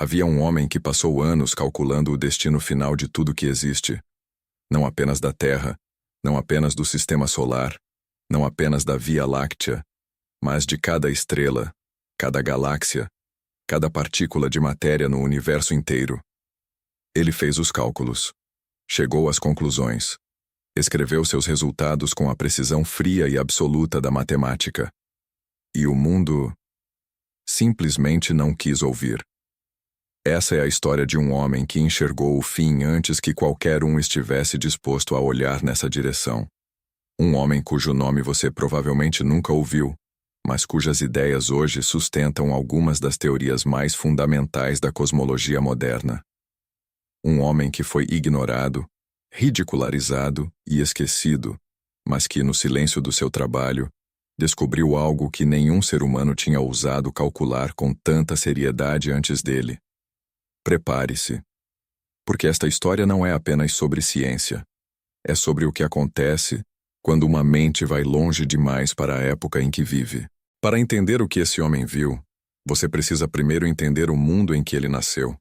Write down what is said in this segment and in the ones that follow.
Havia um homem que passou anos calculando o destino final de tudo que existe. Não apenas da Terra, não apenas do Sistema Solar, não apenas da Via Láctea, mas de cada estrela, cada galáxia, cada partícula de matéria no universo inteiro. Ele fez os cálculos, chegou às conclusões, escreveu seus resultados com a precisão fria e absoluta da matemática. E o mundo simplesmente não quis ouvir. Essa é a história de um homem que enxergou o fim antes que qualquer um estivesse disposto a olhar nessa direção. Um homem cujo nome você provavelmente nunca ouviu, mas cujas ideias hoje sustentam algumas das teorias mais fundamentais da cosmologia moderna. Um homem que foi ignorado, ridicularizado e esquecido, mas que, no silêncio do seu trabalho, descobriu algo que nenhum ser humano tinha ousado calcular com tanta seriedade antes dele. Prepare-se, porque esta história não é apenas sobre ciência. É sobre o que acontece quando uma mente vai longe demais para a época em que vive. Para entender o que esse homem viu, você precisa primeiro entender o mundo em que ele nasceu.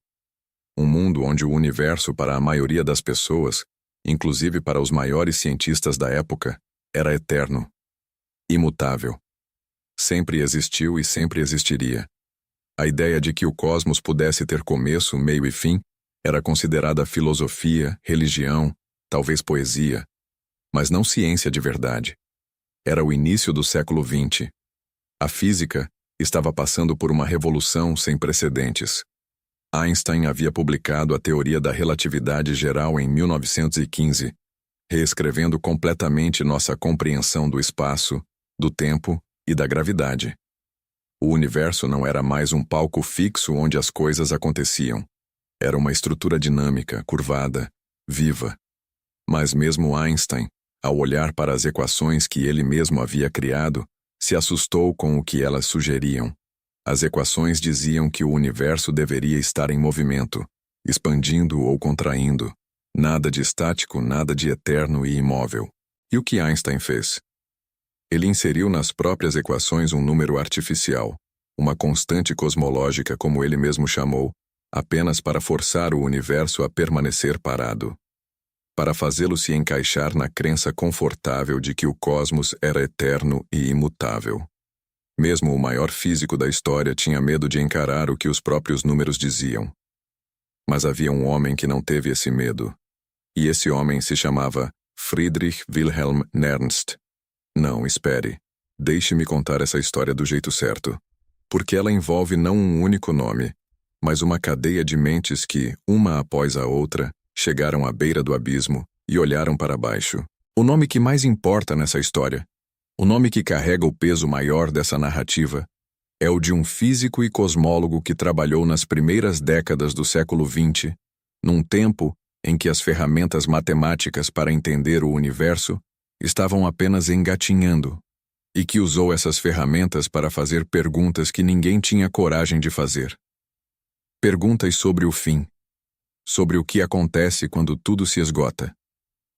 Um mundo onde o universo, para a maioria das pessoas, inclusive para os maiores cientistas da época, era eterno, imutável. Sempre existiu e sempre existiria. A ideia de que o cosmos pudesse ter começo, meio e fim era considerada filosofia, religião, talvez poesia, mas não ciência de verdade. Era o início do século XX. A física estava passando por uma revolução sem precedentes. Einstein havia publicado a teoria da relatividade geral em 1915, reescrevendo completamente nossa compreensão do espaço, do tempo e da gravidade. O universo não era mais um palco fixo onde as coisas aconteciam. Era uma estrutura dinâmica, curvada, viva. Mas mesmo Einstein, ao olhar para as equações que ele mesmo havia criado, se assustou com o que elas sugeriam. As equações diziam que o universo deveria estar em movimento, expandindo ou contraindo. Nada de estático, nada de eterno e imóvel. E o que Einstein fez? Ele inseriu nas próprias equações um número artificial, uma constante cosmológica, como ele mesmo chamou, apenas para forçar o universo a permanecer parado. Para fazê-lo se encaixar na crença confortável de que o cosmos era eterno e imutável. Mesmo o maior físico da história tinha medo de encarar o que os próprios números diziam. Mas havia um homem que não teve esse medo. E esse homem se chamava Friedrich Wilhelm Nernst. Não, espere. Deixe-me contar essa história do jeito certo. Porque ela envolve não um único nome, mas uma cadeia de mentes que, uma após a outra, chegaram à beira do abismo e olharam para baixo. O nome que mais importa nessa história, o nome que carrega o peso maior dessa narrativa, é o de um físico e cosmólogo que trabalhou nas primeiras décadas do século XX, num tempo em que as ferramentas matemáticas para entender o universo estavam apenas engatinhando, e que usou essas ferramentas para fazer perguntas que ninguém tinha coragem de fazer. Perguntas sobre o fim, sobre o que acontece quando tudo se esgota,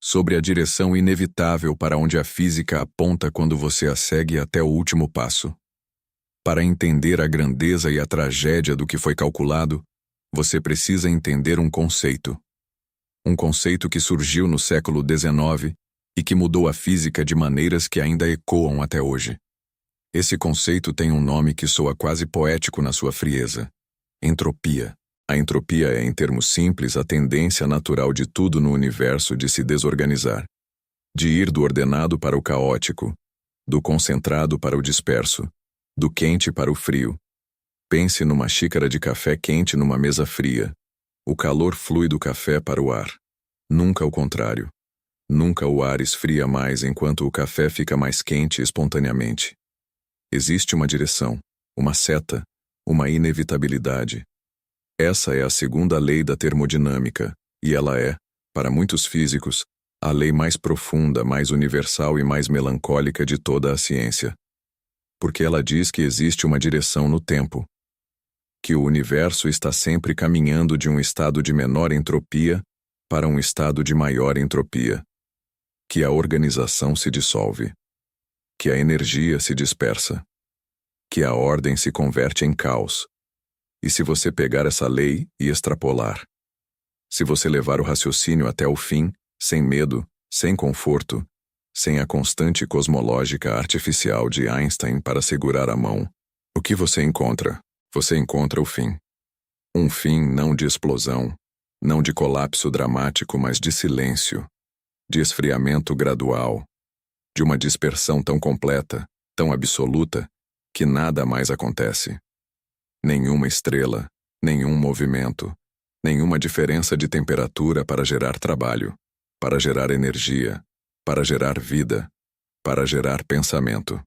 sobre a direção inevitável para onde a física aponta quando você a segue até o último passo. Para entender a grandeza e a tragédia do que foi calculado, você precisa entender um conceito. Um conceito que surgiu no século XIX e que mudou a física de maneiras que ainda ecoam até hoje. Esse conceito tem um nome que soa quase poético na sua frieza: entropia. A entropia é, em termos simples, a tendência natural de tudo no universo de se desorganizar, de ir do ordenado para o caótico, do concentrado para o disperso, do quente para o frio. Pense numa xícara de café quente numa mesa fria. O calor flui do café para o ar. Nunca o contrário. Nunca o ar esfria mais enquanto o café fica mais quente espontaneamente. Existe uma direção, uma seta, uma inevitabilidade. Essa é a segunda lei da termodinâmica, e ela é, para muitos físicos, a lei mais profunda, mais universal e mais melancólica de toda a ciência. Porque ela diz que existe uma direção no tempo, que o universo está sempre caminhando de um estado de menor entropia para um estado de maior entropia, que a organização se dissolve, que a energia se dispersa, que a ordem se converte em caos, E se você pegar essa lei e extrapolar? Se você levar o raciocínio até o fim, sem medo, sem conforto, sem a constante cosmológica artificial de Einstein para segurar a mão, o que você encontra? Você encontra o fim. Um fim não de explosão, não de colapso dramático, mas de silêncio, de esfriamento gradual, de uma dispersão tão completa, tão absoluta, que nada mais acontece. Nenhuma estrela, nenhum movimento, nenhuma diferença de temperatura para gerar trabalho, para gerar energia, para gerar vida, para gerar pensamento.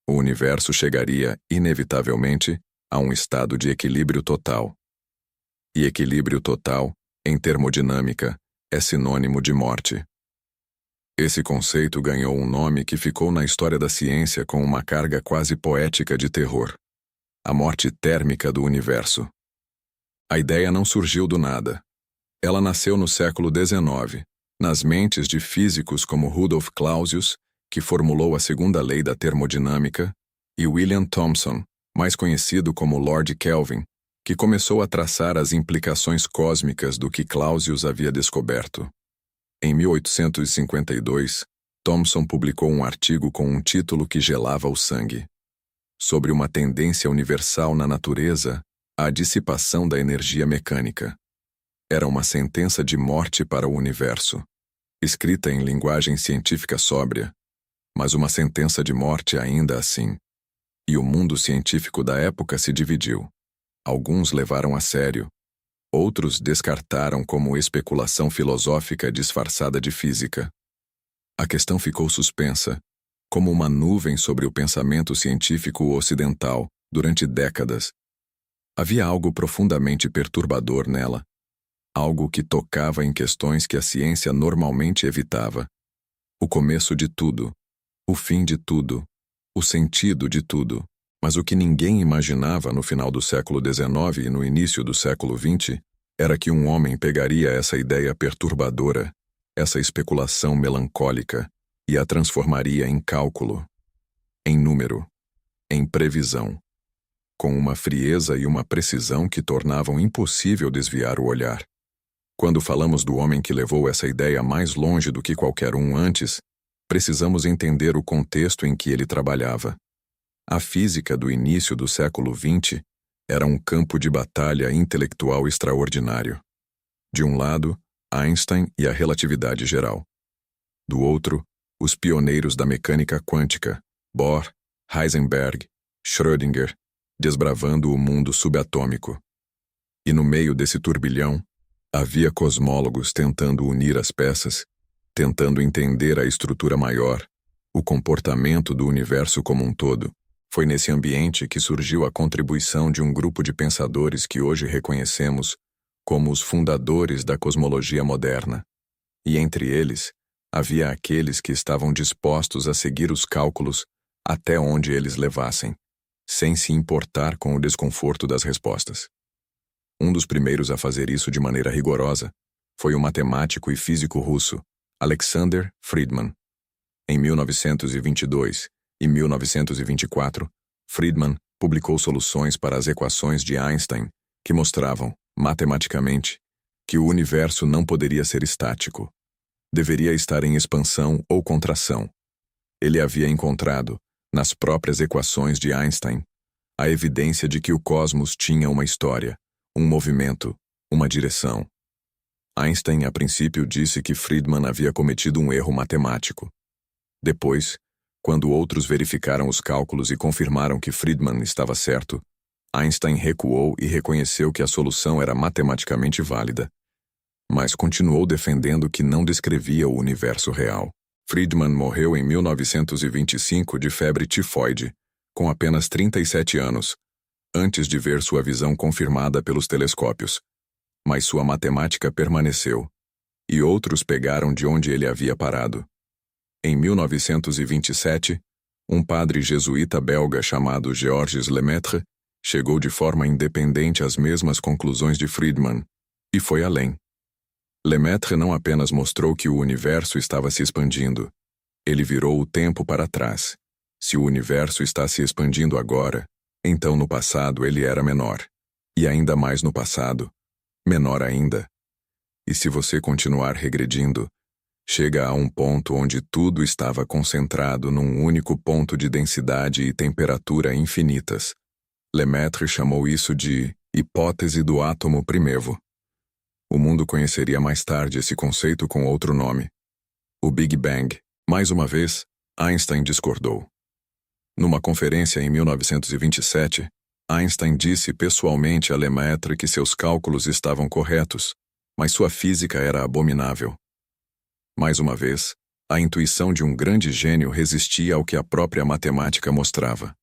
O universo chegaria, inevitavelmente, a um estado de equilíbrio total. E equilíbrio total, em termodinâmica, é sinônimo de morte. Esse conceito ganhou um nome que ficou na história da ciência com uma carga quase poética de terror: a morte térmica do universo. A ideia não surgiu do nada. Ela nasceu no século XIX, nas mentes de físicos como Rudolf Clausius, que formulou a segunda lei da termodinâmica, e William Thomson, mais conhecido como Lord Kelvin, que começou a traçar as implicações cósmicas do que Clausius havia descoberto. Em 1852, Thomson publicou um artigo com um título que gelava o sangue: sobre uma tendência universal na natureza, a dissipação da energia mecânica. Era uma sentença de morte para o universo, escrita em linguagem científica sóbria, mas uma sentença de morte ainda assim. E o mundo científico da época se dividiu. Alguns levaram a sério, outros descartaram como especulação filosófica disfarçada de física. A questão ficou suspensa, como uma nuvem sobre o pensamento científico ocidental, durante décadas. Havia algo profundamente perturbador nela, algo que tocava em questões que a ciência normalmente evitava. O começo de tudo, o fim de tudo, o sentido de tudo. Mas o que ninguém imaginava no final do século XIX e no início do século XX era que um homem pegaria essa ideia perturbadora, essa especulação melancólica, e a transformaria em cálculo, em número, em previsão, com uma frieza e uma precisão que tornavam impossível desviar o olhar. Quando falamos do homem que levou essa ideia mais longe do que qualquer um antes, precisamos entender o contexto em que ele trabalhava. A física do início do século XX era um campo de batalha intelectual extraordinário. De um lado, Einstein e a relatividade geral. Do outro, os pioneiros da mecânica quântica, Bohr, Heisenberg, Schrödinger, desbravando o mundo subatômico. E no meio desse turbilhão, havia cosmólogos tentando unir as peças, tentando entender a estrutura maior, o comportamento do universo como um todo. Foi nesse ambiente que surgiu a contribuição de um grupo de pensadores que hoje reconhecemos como os fundadores da cosmologia moderna. E entre eles, havia aqueles que estavam dispostos a seguir os cálculos até onde eles levassem, sem se importar com o desconforto das respostas. Um dos primeiros a fazer isso de maneira rigorosa foi o matemático e físico russo Alexander Friedmann. Em 1922 e 1924, Friedmann publicou soluções para as equações de Einstein que mostravam, matematicamente, que o universo não poderia ser estático. Deveria estar em expansão ou contração. Ele havia encontrado, nas próprias equações de Einstein, a evidência de que o cosmos tinha uma história, um movimento, uma direção. Einstein, a princípio, disse que Friedmann havia cometido um erro matemático. Depois, quando outros verificaram os cálculos e confirmaram que Friedmann estava certo, Einstein recuou e reconheceu que a solução era matematicamente válida, mas continuou defendendo que não descrevia o universo real. Friedmann morreu em 1925 de febre tifoide, com apenas 37 anos, antes de ver sua visão confirmada pelos telescópios. Mas sua matemática permaneceu, e outros pegaram de onde ele havia parado. Em 1927, um padre jesuíta belga chamado Georges Lemaitre chegou de forma independente às mesmas conclusões de Friedmann, e foi além. Lemaitre não apenas mostrou que o universo estava se expandindo, ele virou o tempo para trás. Se o universo está se expandindo agora, então no passado ele era menor. E ainda mais no passado, menor ainda. E se você continuar regredindo, chega a um ponto onde tudo estava concentrado num único ponto de densidade e temperatura infinitas. Lemaitre chamou isso de hipótese do átomo primevo. O mundo conheceria mais tarde esse conceito com outro nome, o Big Bang. Mais uma vez, Einstein discordou. Numa conferência em 1927, Einstein disse pessoalmente a Lemaitre que seus cálculos estavam corretos, mas sua física era abominável. Mais uma vez, a intuição de um grande gênio resistia ao que a própria matemática mostrava.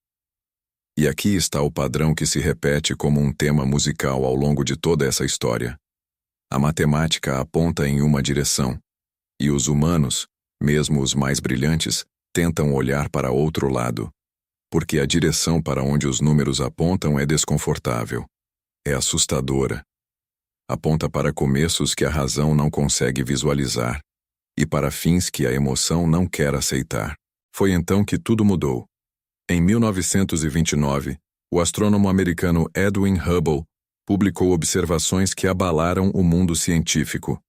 E aqui está o padrão que se repete como um tema musical ao longo de toda essa história. A matemática aponta em uma direção, e os humanos, mesmo os mais brilhantes, tentam olhar para outro lado, porque a direção para onde os números apontam é desconfortável, é assustadora. Aponta para começos que a razão não consegue visualizar, e para fins que a emoção não quer aceitar. Foi então que tudo mudou. Em 1929, o astrônomo americano Edwin Hubble publicou observações que abalaram o mundo científico.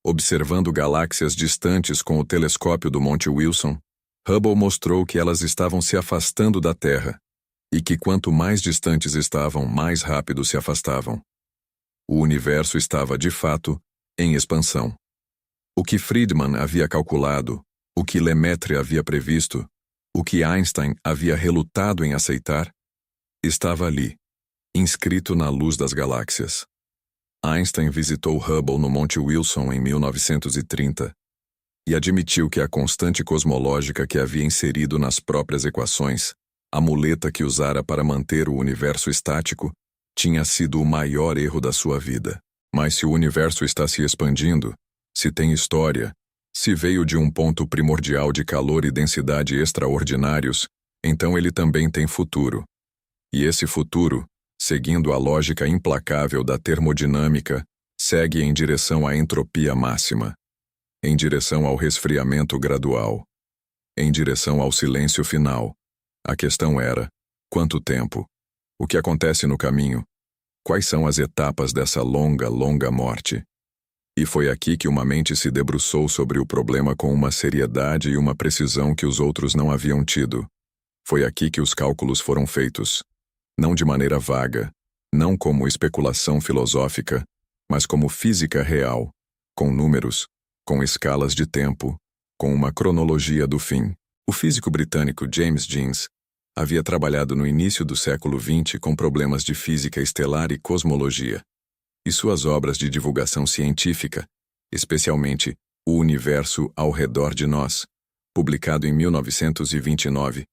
Observando galáxias distantes com o telescópio do Monte Wilson, Hubble mostrou que elas estavam se afastando da Terra, e que quanto mais distantes estavam, mais rápido se afastavam. O universo estava, de fato, em expansão. O que Friedman havia calculado, o que Lemaitre havia previsto, o que Einstein havia relutado em aceitar, estava ali, inscrito na luz das galáxias. Einstein visitou Hubble no Monte Wilson em 1930 e admitiu que a constante cosmológica que havia inserido nas próprias equações, a muleta que usara para manter o universo estático, tinha sido o maior erro da sua vida. Mas se o universo está se expandindo, se tem história, se veio de um ponto primordial de calor e densidade extraordinários, então ele também tem futuro. E esse futuro, seguindo a lógica implacável da termodinâmica, segue em direção à entropia máxima, em direção ao resfriamento gradual, em direção ao silêncio final. A questão era: quanto tempo? O que acontece no caminho? Quais são as etapas dessa longa, longa morte? E foi aqui que uma mente se debruçou sobre o problema com uma seriedade e uma precisão que os outros não haviam tido. Foi aqui que os cálculos foram feitos. Não de maneira vaga, não como especulação filosófica, mas como física real, com números, com escalas de tempo, com uma cronologia do fim. O físico britânico James Jeans havia trabalhado no início do século XX com problemas de física estelar e cosmologia. E suas obras de divulgação científica, especialmente O Universo ao Redor de Nós, publicado em 1929,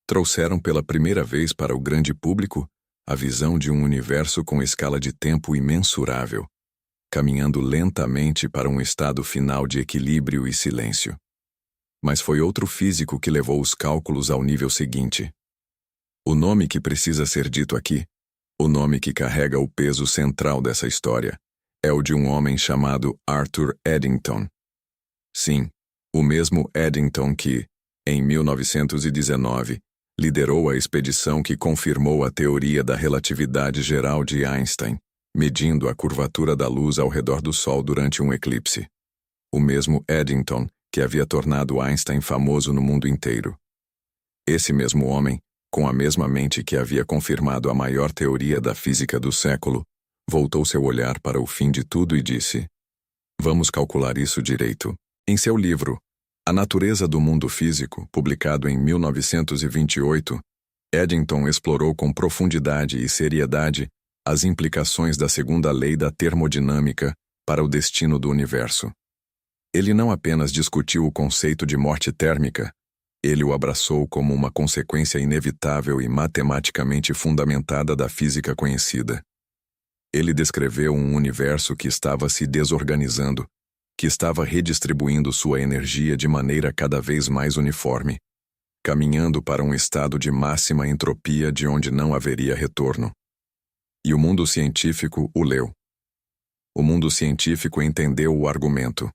trouxeram pela primeira vez para o grande público a visão de um universo com escala de tempo imensurável, caminhando lentamente para um estado final de equilíbrio e silêncio. Mas foi outro físico que levou os cálculos ao nível seguinte. O nome que precisa ser dito aqui, o nome que carrega o peso central dessa história, é o de um homem chamado Arthur Eddington. Sim, o mesmo Eddington que, em 1919, liderou a expedição que confirmou a teoria da relatividade geral de Einstein, medindo a curvatura da luz ao redor do Sol durante um eclipse. O mesmo Eddington que havia tornado Einstein famoso no mundo inteiro. Esse mesmo homem, com a mesma mente que havia confirmado a maior teoria da física do século, voltou seu olhar para o fim de tudo e disse: "Vamos calcular isso direito." Em seu livro, A Natureza do Mundo Físico, publicado em 1928, Eddington explorou com profundidade e seriedade as implicações da segunda lei da termodinâmica para o destino do universo. Ele não apenas discutiu o conceito de morte térmica, ele o abraçou como uma consequência inevitável e matematicamente fundamentada da física conhecida. Ele descreveu um universo que estava se desorganizando, que estava redistribuindo sua energia de maneira cada vez mais uniforme, caminhando para um estado de máxima entropia de onde não haveria retorno. E o mundo científico o leu. O mundo científico entendeu o argumento.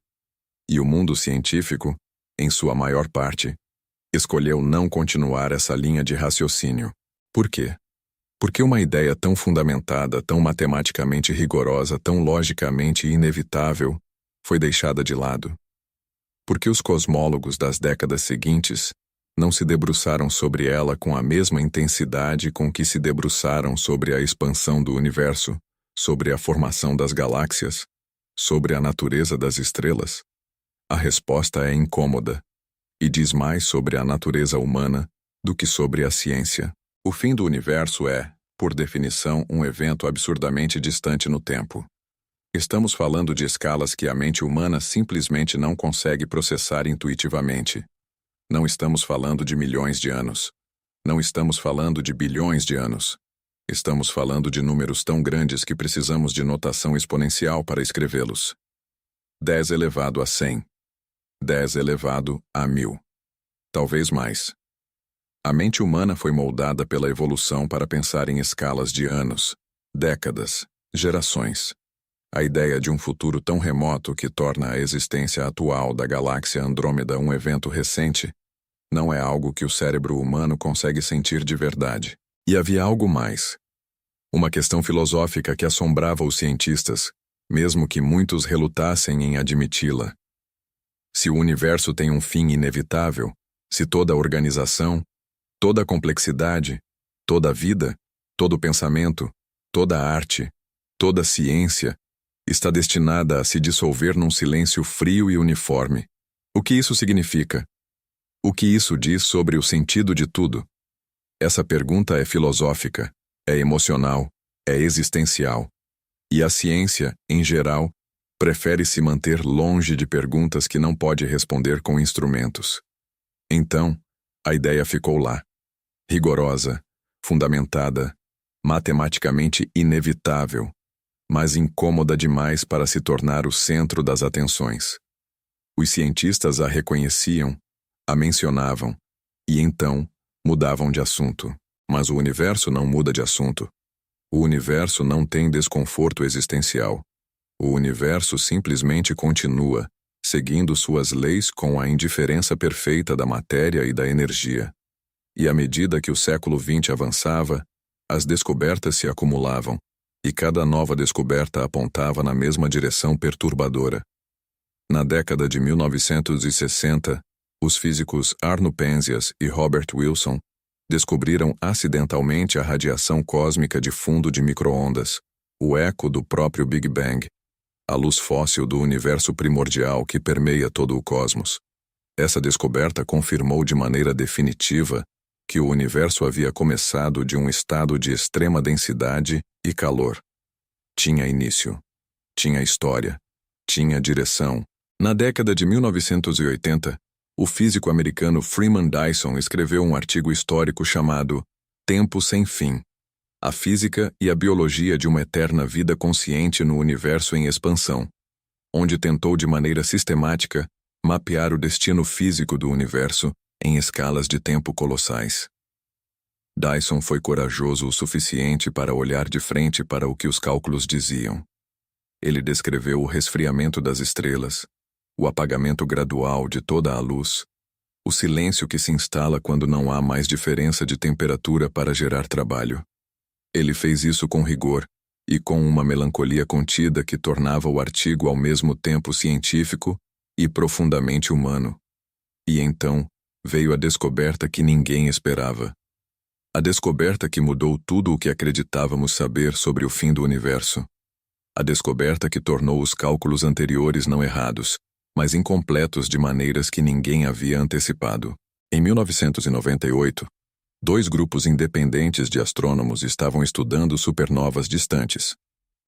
E o mundo científico, em sua maior parte, escolheu não continuar essa linha de raciocínio. Por quê? Por que uma ideia tão fundamentada, tão matematicamente rigorosa, tão logicamente inevitável, foi deixada de lado? Por que os cosmólogos das décadas seguintes não se debruçaram sobre ela com a mesma intensidade com que se debruçaram sobre a expansão do universo, sobre a formação das galáxias, sobre a natureza das estrelas? A resposta é incômoda e diz mais sobre a natureza humana do que sobre a ciência. O fim do universo é, por definição, um evento absurdamente distante no tempo. Estamos falando de escalas que a mente humana simplesmente não consegue processar intuitivamente. Não estamos falando de milhões de anos. Não estamos falando de bilhões de anos. Estamos falando de números tão grandes que precisamos de notação exponencial para escrevê-los. 10 elevado a 100. 10 elevado a 1000. Talvez mais. A mente humana foi moldada pela evolução para pensar em escalas de anos, décadas, gerações. A ideia de um futuro tão remoto que torna a existência atual da galáxia Andrômeda um evento recente não é algo que o cérebro humano consegue sentir de verdade. E havia algo mais. Uma questão filosófica que assombrava os cientistas, mesmo que muitos relutassem em admiti-la. Se o universo tem um fim inevitável, se toda a organização, toda a complexidade, toda a vida, todo o pensamento, toda a arte, toda a ciência está destinada a se dissolver num silêncio frio e uniforme. O que isso significa? O que isso diz sobre o sentido de tudo? Essa pergunta é filosófica, é emocional, é existencial. E a ciência, em geral, prefere se manter longe de perguntas que não pode responder com instrumentos. Então, a ideia ficou lá. Rigorosa, fundamentada, matematicamente inevitável, mas incômoda demais para se tornar o centro das atenções. Os cientistas a reconheciam, a mencionavam, e então mudavam de assunto. Mas o universo não muda de assunto. O universo não tem desconforto existencial. O universo simplesmente continua, seguindo suas leis com a indiferença perfeita da matéria e da energia. E à medida que o século XX avançava, as descobertas se acumulavam, e cada nova descoberta apontava na mesma direção perturbadora. Na década de 1960, os físicos Arno Penzias e Robert Wilson descobriram acidentalmente a radiação cósmica de fundo de micro-ondas, o eco do próprio Big Bang, a luz fóssil do universo primordial que permeia todo o cosmos. Essa descoberta confirmou de maneira definitiva que o universo havia começado de um estado de extrema densidade e calor. Tinha início, tinha história, tinha direção. Na década de 1980, o físico americano Freeman Dyson escreveu um artigo histórico chamado Tempo Sem Fim: A Física e a Biologia de uma Eterna Vida Consciente no Universo em Expansão, onde tentou de maneira sistemática mapear o destino físico do universo em escalas de tempo colossais. Dyson foi corajoso o suficiente para olhar de frente para o que os cálculos diziam. Ele descreveu o resfriamento das estrelas, o apagamento gradual de toda a luz, o silêncio que se instala quando não há mais diferença de temperatura para gerar trabalho. Ele fez isso com rigor e com uma melancolia contida que tornava o artigo ao mesmo tempo científico e profundamente humano. E então veio a descoberta que ninguém esperava. A descoberta que mudou tudo o que acreditávamos saber sobre o fim do universo. A descoberta que tornou os cálculos anteriores não errados, mas incompletos de maneiras que ninguém havia antecipado. Em 1998, 2 grupos independentes de astrônomos estavam estudando supernovas distantes,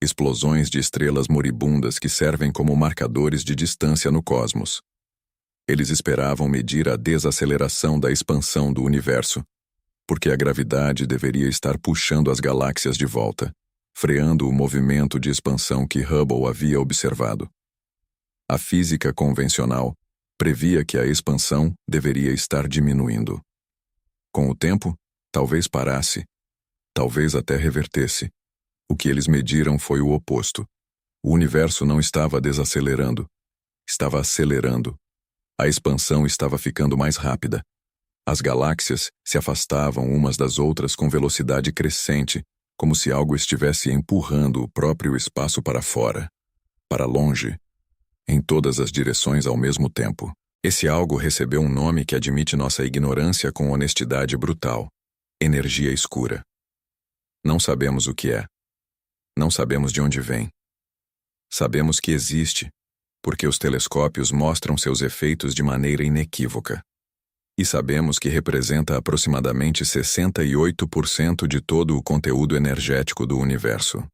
explosões de estrelas moribundas que servem como marcadores de distância no cosmos. Eles esperavam medir a desaceleração da expansão do universo, porque a gravidade deveria estar puxando as galáxias de volta, freando o movimento de expansão que Hubble havia observado. A física convencional previa que a expansão deveria estar diminuindo. Com o tempo, talvez parasse, talvez até revertesse. O que eles mediram foi o oposto. O universo não estava desacelerando, estava acelerando. A expansão estava ficando mais rápida. As galáxias se afastavam umas das outras com velocidade crescente, como se algo estivesse empurrando o próprio espaço para fora, para longe, em todas as direções ao mesmo tempo. Esse algo recebeu um nome que admite nossa ignorância com honestidade brutal: energia escura. Não sabemos o que é. Não sabemos de onde vem. Sabemos que existe, porque os telescópios mostram seus efeitos de maneira inequívoca. E sabemos que representa aproximadamente 68% de todo o conteúdo energético do universo.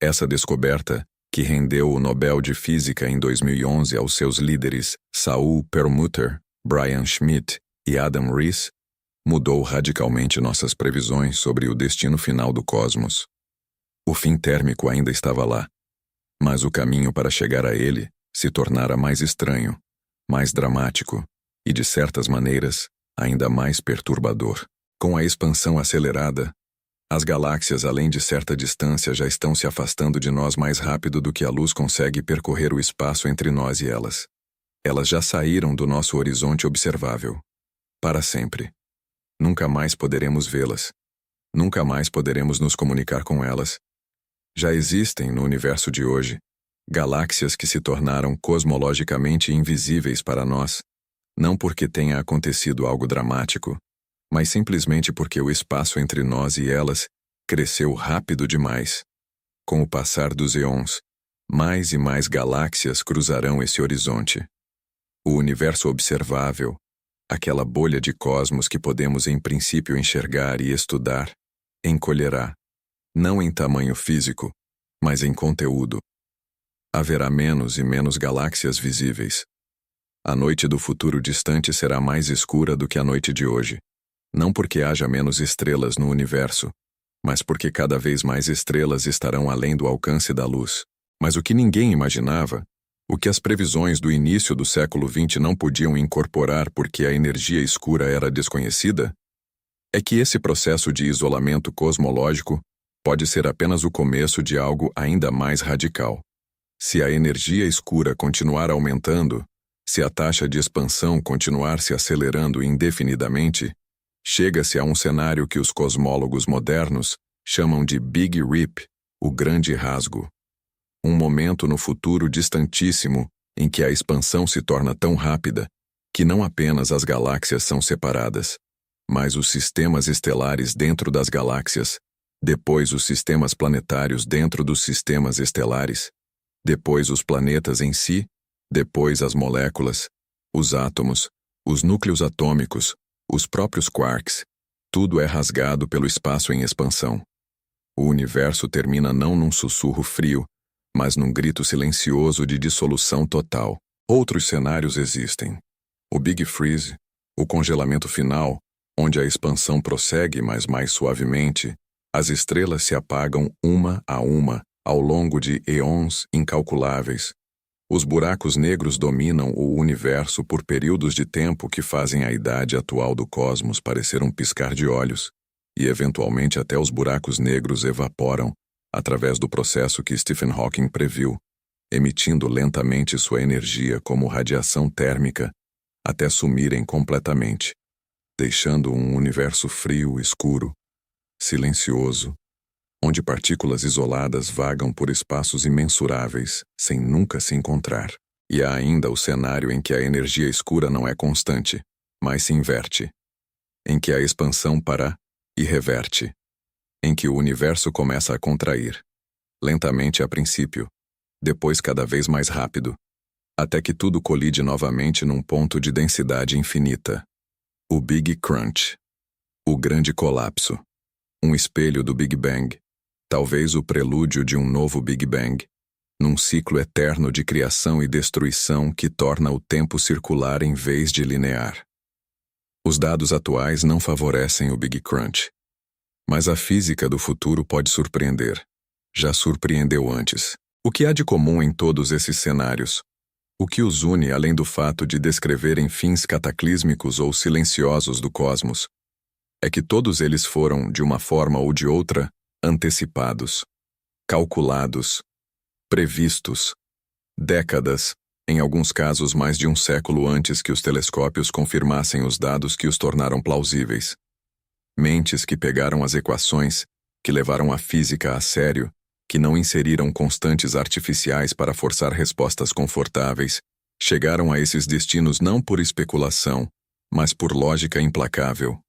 Essa descoberta, que rendeu o Nobel de Física em 2011 aos seus líderes Saul Perlmutter, Brian Schmidt e Adam Riess, mudou radicalmente nossas previsões sobre o destino final do cosmos. O fim térmico ainda estava lá, mas o caminho para chegar a ele se tornara mais estranho, mais dramático e, de certas maneiras, ainda mais perturbador. Com a expansão acelerada, as galáxias, além de certa distância, já estão se afastando de nós mais rápido do que a luz consegue percorrer o espaço entre nós e elas. Elas já saíram do nosso horizonte observável. Para sempre. Nunca mais poderemos vê-las. Nunca mais poderemos nos comunicar com elas. Já existem, no universo de hoje, galáxias que se tornaram cosmologicamente invisíveis para nós, não porque tenha acontecido algo dramático, mas simplesmente porque o espaço entre nós e elas cresceu rápido demais. Com o passar dos eons, mais e mais galáxias cruzarão esse horizonte. O universo observável, aquela bolha de cosmos que podemos em princípio enxergar e estudar, encolherá, não em tamanho físico, mas em conteúdo. Haverá menos e menos galáxias visíveis. A noite do futuro distante será mais escura do que a noite de hoje. Não porque haja menos estrelas no universo, mas porque cada vez mais estrelas estarão além do alcance da luz. Mas o que ninguém imaginava, o que as previsões do início do século XX não podiam incorporar porque a energia escura era desconhecida, é que esse processo de isolamento cosmológico pode ser apenas o começo de algo ainda mais radical. Se a energia escura continuar aumentando, se a taxa de expansão continuar se acelerando indefinidamente, chega-se a um cenário que os cosmólogos modernos chamam de Big Rip, o grande rasgo. Um momento no futuro distantíssimo em que a expansão se torna tão rápida que não apenas as galáxias são separadas, mas os sistemas estelares dentro das galáxias, depois os sistemas planetários dentro dos sistemas estelares, depois os planetas em si, depois as moléculas, os átomos, os núcleos atômicos, os próprios quarks, tudo é rasgado pelo espaço em expansão. O universo termina não num sussurro frio, mas num grito silencioso de dissolução total. Outros cenários existem. O Big Freeze, o congelamento final, onde a expansão prossegue, mas mais suavemente, as estrelas se apagam uma a uma ao longo de eons incalculáveis. Os buracos negros dominam o universo por períodos de tempo que fazem a idade atual do cosmos parecer um piscar de olhos, e eventualmente até os buracos negros evaporam através do processo que Stephen Hawking previu, emitindo lentamente sua energia como radiação térmica até sumirem completamente, deixando um universo frio, escuro, silencioso, onde partículas isoladas vagam por espaços imensuráveis, sem nunca se encontrar. E há ainda o cenário em que a energia escura não é constante, mas se inverte, em que a expansão para e reverte, em que o universo começa a contrair, lentamente a princípio, depois cada vez mais rápido, até que tudo colide novamente num ponto de densidade infinita. O Big Crunch. O grande colapso. Um espelho do Big Bang. Talvez o prelúdio de um novo Big Bang, num ciclo eterno de criação e destruição que torna o tempo circular em vez de linear. Os dados atuais não favorecem o Big Crunch. Mas a física do futuro pode surpreender. Já surpreendeu antes. O que há de comum em todos esses cenários? O que os une além do fato de descreverem fins cataclísmicos ou silenciosos do cosmos? É que todos eles foram, de uma forma ou de outra, antecipados, calculados, previstos, décadas, em alguns casos mais de um século antes que os telescópios confirmassem os dados que os tornaram plausíveis. Mentes que pegaram as equações que levaram a física a sério, que não inseriram constantes artificiais para forçar respostas confortáveis, chegaram a esses destinos não por especulação, mas por lógica implacável.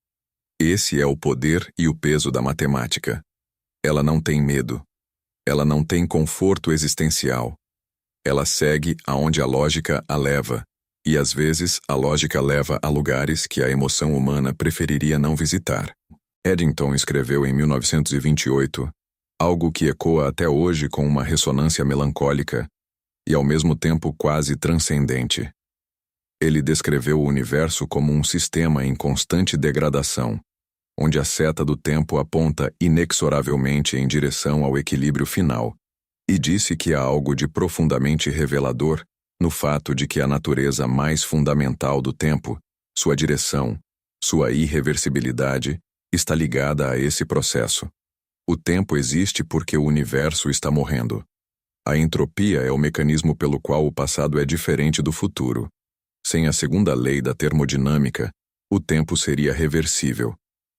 Esse é o poder e o peso da matemática. Ela não tem medo. Ela não tem conforto existencial. Ela segue aonde a lógica a leva, e às vezes a lógica leva a lugares que a emoção humana preferiria não visitar. Eddington escreveu em 1928 algo que ecoa até hoje com uma ressonância melancólica e ao mesmo tempo quase transcendente. Ele descreveu o universo como um sistema em constante degradação, onde a seta do tempo aponta inexoravelmente em direção ao equilíbrio final, e disse que há algo de profundamente revelador no fato de que a natureza mais fundamental do tempo, sua direção, sua irreversibilidade, está ligada a esse processo. O tempo existe porque o universo está morrendo. A entropia é o mecanismo pelo qual o passado é diferente do futuro. Sem a segunda lei da termodinâmica, o tempo seria reversível.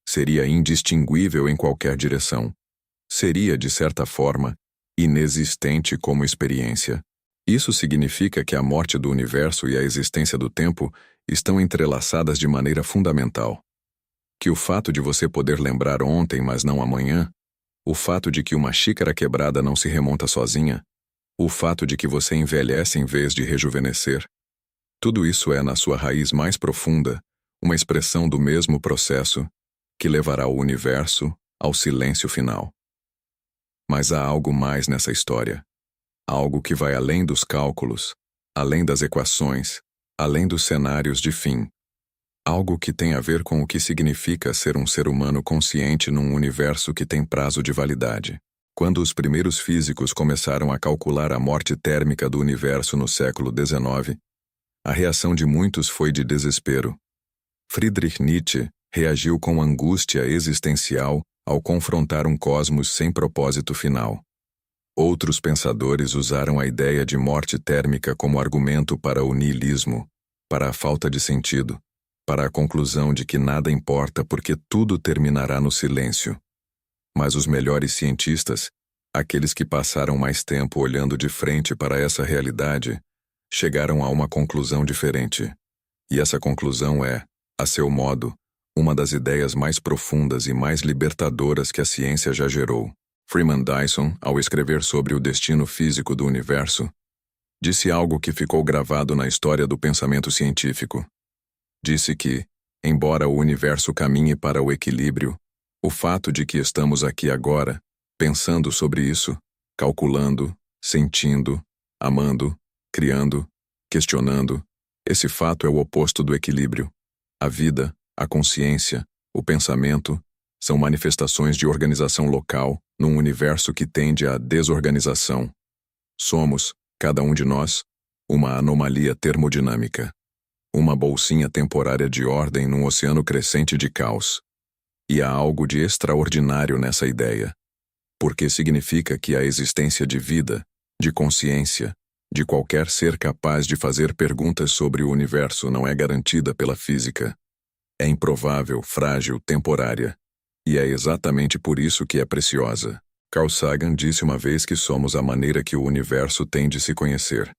Seria indistinguível em qualquer direção. Seria, de certa forma, inexistente como experiência. Isso significa que a morte do universo e a existência do tempo estão entrelaçadas de maneira fundamental. Que o fato de você poder lembrar ontem, mas não amanhã, o fato de que uma xícara quebrada não se remonta sozinha, o fato de que você envelhece em vez de rejuvenescer, tudo isso é, na sua raiz mais profunda, uma expressão do mesmo processo que levará o universo ao silêncio final. Mas há algo mais nessa história. Algo que vai além dos cálculos, além das equações, além dos cenários de fim. Algo que tem a ver com o que significa ser um ser humano consciente num universo que tem prazo de validade. Quando os primeiros físicos começaram a calcular a morte térmica do universo no século XIX, a reação de muitos foi de desespero. Friedrich Nietzsche reagiu com angústia existencial ao confrontar um cosmos sem propósito final. Outros pensadores usaram a ideia de morte térmica como argumento para o niilismo, para a falta de sentido, para a conclusão de que nada importa porque tudo terminará no silêncio. Mas os melhores cientistas, aqueles que passaram mais tempo olhando de frente para essa realidade, chegaram a uma conclusão diferente. E essa conclusão é, a seu modo, uma das ideias mais profundas e mais libertadoras que a ciência já gerou. Freeman Dyson, ao escrever sobre o destino físico do universo, disse algo que ficou gravado na história do pensamento científico. Disse que, embora o universo caminhe para o equilíbrio, o fato de que estamos aqui agora, pensando sobre isso, calculando, sentindo, amando, criando, questionando, esse fato é o oposto do equilíbrio. A vida, a consciência, o pensamento, são manifestações de organização local num universo que tende à desorganização. Somos, cada um de nós, uma anomalia termodinâmica. Uma bolsinha temporária de ordem num oceano crescente de caos. E há algo de extraordinário nessa ideia, porque significa que a existência de vida, de consciência, de qualquer ser capaz de fazer perguntas sobre o universo não é garantida pela física. É improvável, frágil, temporária. E é exatamente por isso que é preciosa. Carl Sagan disse uma vez que somos a maneira que o universo tem de se conhecer.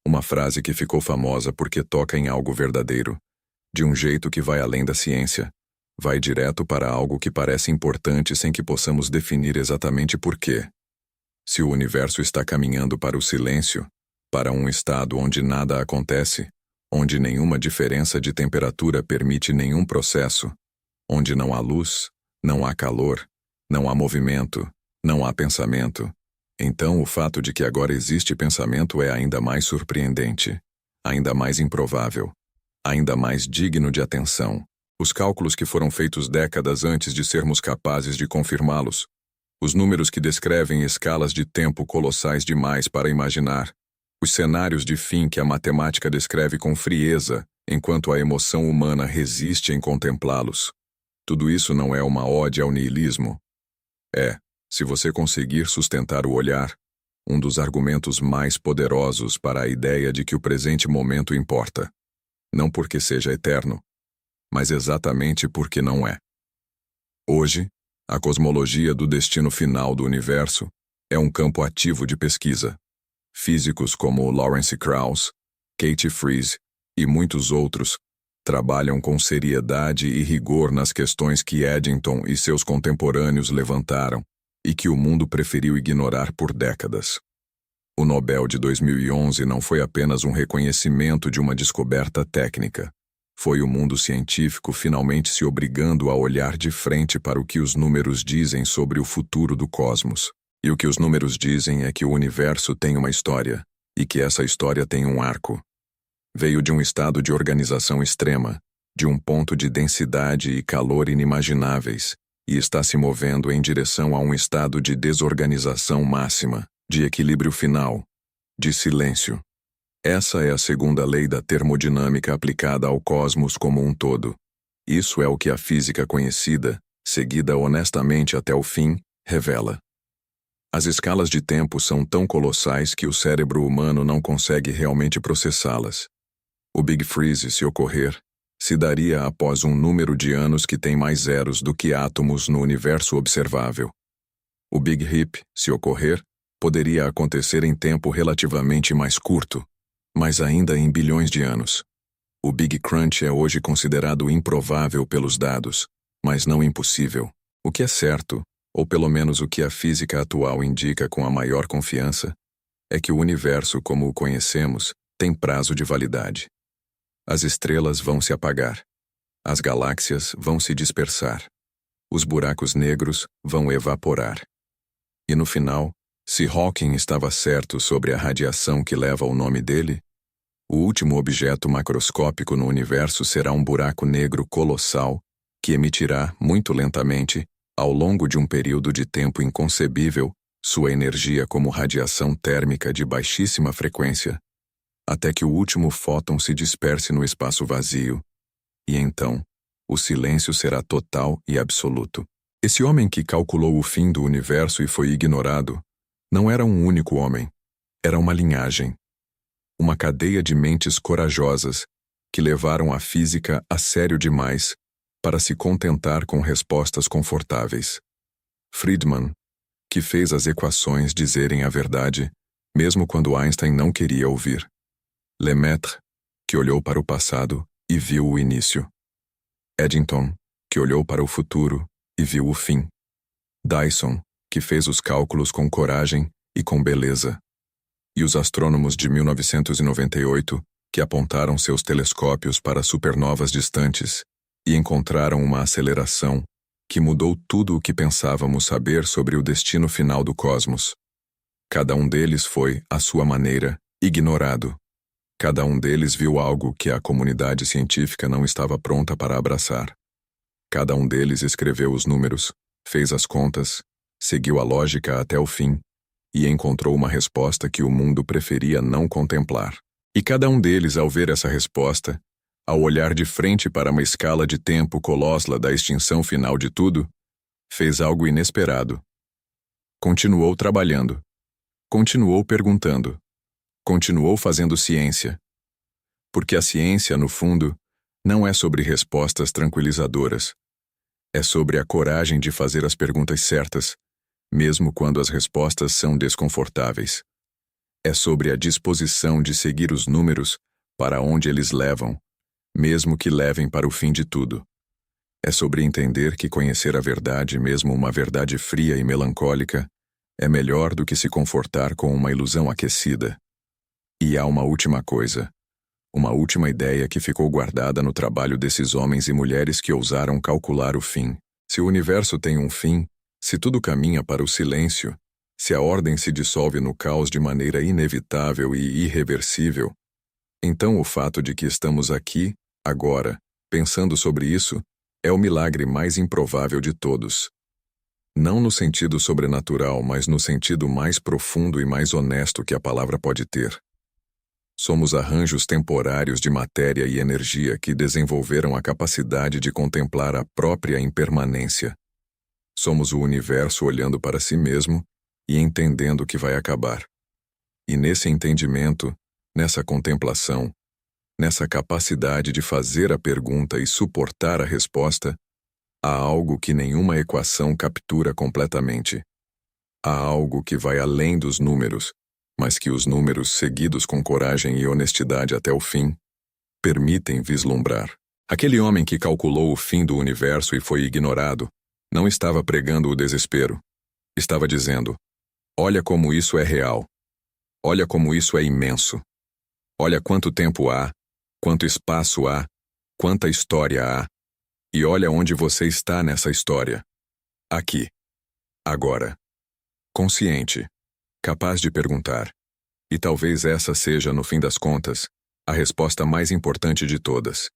Uma frase que ficou famosa porque toca em algo verdadeiro, de um jeito que vai além da ciência. Vai direto para algo que parece importante sem que possamos definir exatamente por quê. Se o universo está caminhando para o silêncio, para um estado onde nada acontece, onde nenhuma diferença de temperatura permite nenhum processo, onde não há luz, não há calor, não há movimento, não há pensamento, então o fato de que agora existe pensamento é ainda mais surpreendente, ainda mais improvável, ainda mais digno de atenção. Os cálculos que foram feitos décadas antes de sermos capazes de confirmá-los, os números que descrevem escalas de tempo colossais demais para imaginar, os cenários de fim que a matemática descreve com frieza, enquanto a emoção humana resiste em contemplá-los. Tudo isso não é uma ode ao niilismo. É, se você conseguir sustentar o olhar, um dos argumentos mais poderosos para a ideia de que o presente momento importa. Não porque seja eterno, mas exatamente porque não é. Hoje, A cosmologia do destino final do universo é um campo ativo de pesquisa. Físicos como Lawrence Krauss, Katie Freese e muitos outros trabalham com seriedade e rigor nas questões que Eddington e seus contemporâneos levantaram e que o mundo preferiu ignorar por décadas. O Nobel de 2011 não foi apenas um reconhecimento de uma descoberta técnica. Foi o mundo científico finalmente se obrigando a olhar de frente para o que os números dizem sobre o futuro do cosmos. E o que os números dizem é que o universo tem uma história, e que essa história tem um arco. Veio de um estado de organização extrema, de um ponto de densidade e calor inimagináveis, e está se movendo em direção a um estado de desorganização máxima, de equilíbrio final, de silêncio. Essa é a segunda lei da termodinâmica aplicada ao cosmos como um todo. Isso é o que a física conhecida, seguida honestamente até o fim, revela. As escalas de tempo são tão colossais que o cérebro humano não consegue realmente processá-las. O Big Freeze, se ocorrer, se daria após um número de anos que tem mais zeros do que átomos no universo observável. O Big Rip, se ocorrer, poderia acontecer em tempo relativamente mais curto, mas ainda em bilhões de anos. O Big Crunch é hoje considerado improvável pelos dados, mas não impossível. O que é certo, ou pelo menos o que a física atual indica com a maior confiança, é que o universo como o conhecemos tem prazo de validade. As estrelas vão se apagar. As galáxias vão se dispersar. Os buracos negros vão evaporar. E no final, se Hawking estava certo sobre a radiação que leva o nome dele, o último objeto macroscópico no universo será um buraco negro colossal que emitirá, muito lentamente, ao longo de um período de tempo inconcebível, sua energia como radiação térmica de baixíssima frequência, até que o último fóton se disperse no espaço vazio, e então, o silêncio será total e absoluto. Esse homem que calculou o fim do universo e foi ignorado, não era um único homem, era uma linhagem. Uma cadeia de mentes corajosas que levaram a física a sério demais para se contentar com respostas confortáveis. Friedman, que fez as equações dizerem a verdade, mesmo quando Einstein não queria ouvir. Lemaitre, que olhou para o passado e viu o início. Eddington, que olhou para o futuro e viu o fim. Dyson, que fez os cálculos com coragem e com beleza. E os astrônomos de 1998, que apontaram seus telescópios para supernovas distantes e encontraram uma aceleração que mudou tudo o que pensávamos saber sobre o destino final do cosmos. Cada um deles foi, à sua maneira, ignorado. Cada um deles viu algo que a comunidade científica não estava pronta para abraçar. Cada um deles escreveu os números, fez as contas, seguiu a lógica até o fim, e encontrou uma resposta que o mundo preferia não contemplar. E cada um deles, ao ver essa resposta, ao olhar de frente para uma escala de tempo colossal da extinção final de tudo, fez algo inesperado. Continuou trabalhando. Continuou perguntando. Continuou fazendo ciência. Porque a ciência, no fundo, não é sobre respostas tranquilizadoras. É sobre a coragem de fazer as perguntas certas, mesmo quando as respostas são desconfortáveis. É sobre a disposição de seguir os números para onde eles levam, mesmo que levem para o fim de tudo. É sobre entender que conhecer a verdade, mesmo uma verdade fria e melancólica, é melhor do que se confortar com uma ilusão aquecida. E há uma última coisa, uma última ideia que ficou guardada no trabalho desses homens e mulheres que ousaram calcular o fim. Se o universo tem um fim, se tudo caminha para o silêncio, se a ordem se dissolve no caos de maneira inevitável e irreversível, então o fato de que estamos aqui, agora, pensando sobre isso, é o milagre mais improvável de todos. Não no sentido sobrenatural, mas no sentido mais profundo e mais honesto que a palavra pode ter. Somos arranjos temporários de matéria e energia que desenvolveram a capacidade de contemplar a própria impermanência. Somos o universo olhando para si mesmo e entendendo que vai acabar. E nesse entendimento, nessa contemplação, nessa capacidade de fazer a pergunta e suportar a resposta, Há algo que nenhuma equação captura completamente. Há algo que vai além dos números, mas que os números, seguidos com coragem e honestidade até o fim, permitem vislumbrar. Aquele homem que calculou o fim do universo e foi ignorado, não estava pregando o desespero. Estava dizendo: olha como isso é real. Olha como isso é imenso. Olha quanto tempo há, quanto espaço há, quanta história há. E olha onde você está nessa história. Aqui. Agora. Consciente. Capaz de perguntar. E talvez essa seja, no fim das contas, a resposta mais importante de todas.